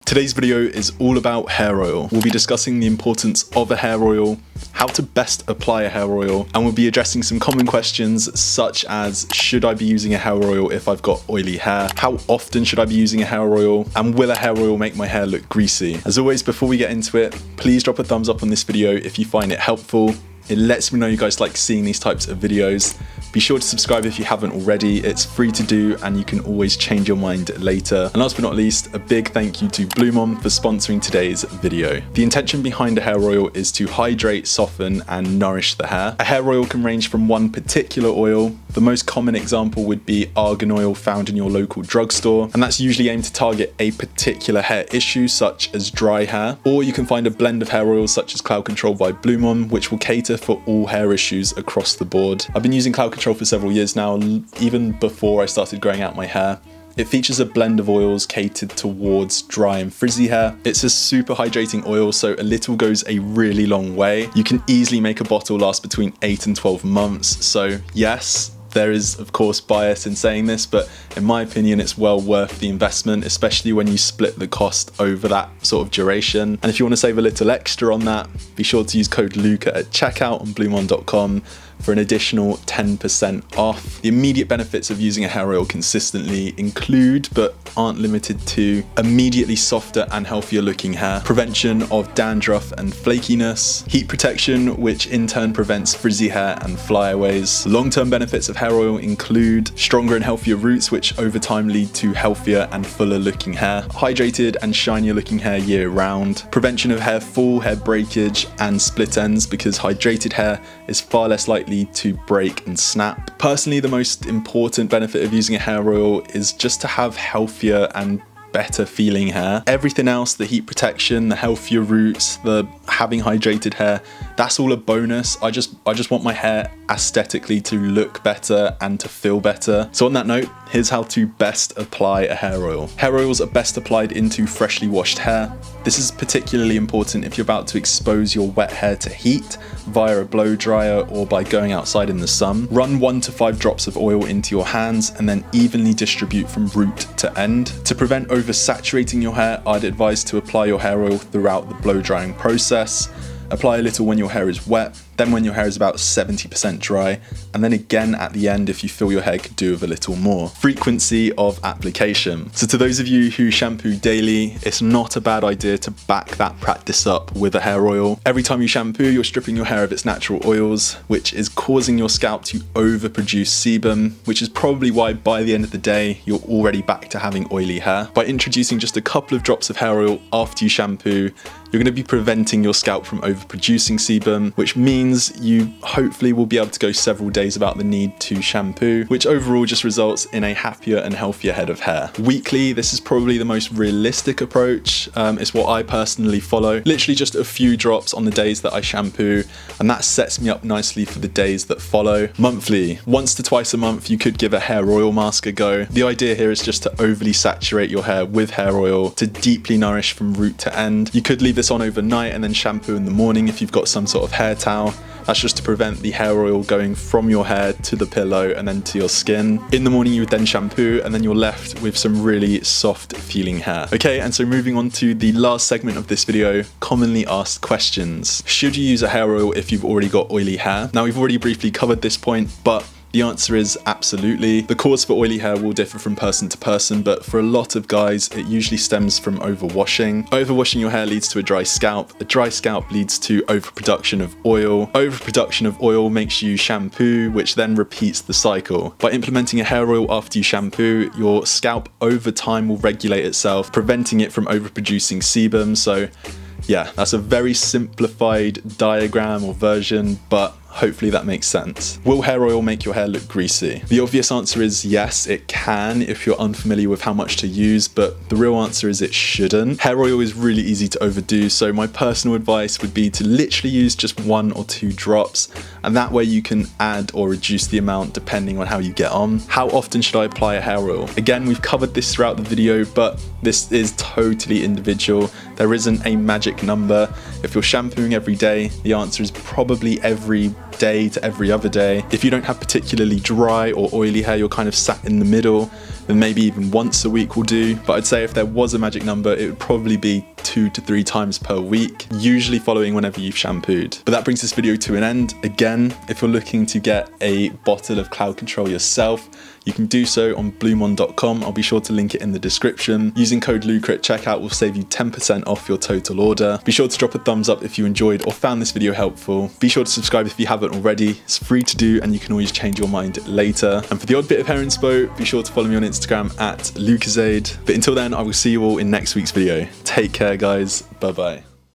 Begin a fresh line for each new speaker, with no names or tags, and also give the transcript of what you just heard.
Today's video is all about hair oil. We'll be discussing the importance of a hair oil, how to best apply a hair oil, and we'll be addressing some common questions such as, should I be using a hair oil if I've got oily hair? How often should I be using a hair oil? And will a hair oil make my hair look greasy? As always, before we get into it, please drop a thumbs up on this video if you find it helpful. It lets me know you guys like seeing these types of videos. Be sure to subscribe if you haven't already. It's free to do and you can always change your mind later. And last but not least, a big thank you to Blue Mom for sponsoring today's video. The intention behind a hair oil is to hydrate, soften and nourish the hair. A hair oil can range from one particular oil. The most common example would be argan oil found in your local drugstore, and that's usually aimed to target a particular hair issue such as dry hair. Or you can find a blend of hair oils such as Cloud Control by Blue Mom, which will cater for all hair issues across the board. I've been using Cloud Control for several years now, even before I started growing out my hair. It features a blend of oils catered towards dry and frizzy hair. It's a super hydrating oil, so a little goes a really long way. You can easily make a bottle last between 8 and 12 months. So yes, there is of course bias in saying this, but in my opinion it's well worth the investment, especially when you split the cost over that sort of duration. And if you want to save a little extra on that, be sure to use code Luca at checkout on bluemon.com for an additional 10% off. The immediate benefits of using a hair oil consistently include, but aren't limited to, immediately softer and healthier looking hair, prevention of dandruff and flakiness, heat protection, which in turn prevents frizzy hair and flyaways. Long-term benefits of hair oil include stronger and healthier roots, which over time lead to healthier and fuller looking hair, hydrated and shinier looking hair year round, prevention of hair fall, hair breakage and split ends, because hydrated hair is far less likely to break and snap. Personally, the most important benefit of using a hair oil is just to have healthier and better feeling hair. Everything else, the heat protection, the healthier roots, the having hydrated hair, that's all a bonus. I just want my hair aesthetically to look better and to feel better. So on that note, here's how to best apply a hair oil. Hair oils are best applied into freshly washed hair. This is particularly important if you're about to expose your wet hair to heat via a blow dryer or by going outside in the sun. Run 1 to 5 drops of oil into your hands and then evenly distribute from root to end. To prevent oversaturating your hair, I'd advise to apply your hair oil throughout the blow drying process. Apply a little when your hair is wet, then when your hair is about 70% dry, and then again at the end if you feel your hair could do with a little more. Frequency of application. So to those of you who shampoo daily, it's not a bad idea to back that practice up with a hair oil. Every time you shampoo, you're stripping your hair of its natural oils, which is causing your scalp to overproduce sebum, which is probably why by the end of the day, you're already back to having oily hair. By introducing just a couple of drops of hair oil after you shampoo, you're going to be preventing your scalp from overproducing sebum, which means you hopefully will be able to go several days without the need to shampoo, which overall just results in a happier and healthier head of hair. Weekly, this is probably the most realistic approach. It's what I personally follow. Literally just a few drops on the days that I shampoo, and that sets me up nicely for the days that follow. Monthly, 1 to 2 a month, you could give a hair oil mask a go. The idea here is just to overly saturate your hair with hair oil to deeply nourish from root to end. You could leave this on overnight and then shampoo in the morning if you've got some sort of hair towel. That's just to prevent the hair oil going from your hair to the pillow and then to your skin. In the morning you would then shampoo and then you're left with some really soft feeling hair. Okay, and so moving on to the last segment of this video, commonly asked questions. Should you use a hair oil if you've already got oily hair? Now we've already briefly covered this point, but the answer is absolutely. The cause for oily hair will differ from person to person, but for a lot of guys, it usually stems from overwashing. Overwashing your hair leads to a dry scalp. A dry scalp leads to overproduction of oil. Overproduction of oil makes you shampoo, which then repeats the cycle. By implementing a hair oil after you shampoo, your scalp over time will regulate itself, preventing it from overproducing sebum. So yeah, that's a very simplified diagram or version, but hopefully that makes sense. Will hair oil make your hair look greasy? The obvious answer is yes, it can if you're unfamiliar with how much to use, but the real answer is it shouldn't. Hair oil is really easy to overdo, so my personal advice would be to literally use just 1 or 2 drops, and that way you can add or reduce the amount depending on how you get on. How often should I apply a hair oil? Again, we've covered this throughout the video, but this is totally individual. There isn't a magic number. If you're shampooing every day, the answer is probably every day to every other day. If you don't have particularly dry or oily hair, you're kind of sat in the middle, then maybe even once a week will do. But I'd say if there was a magic number, it would probably be 2 to 3 times per week, usually following whenever you've shampooed. But that brings this video to an end. Again, if you're looking to get a bottle of cloud control yourself, you can do so on bloomon.com. I'll be sure to link it in the description. Using code Luca at checkout will save you 10% off your total order. Be sure to drop a thumbs up if you enjoyed or found this video helpful. Be sure to subscribe if you haven't already. It's free to do and you can always change your mind later. And for the odd bit of hair inspo, be sure to follow me on Instagram at Lucasantangelo. But until then, I will see you all in next week's video. Take care, guys. Bye bye.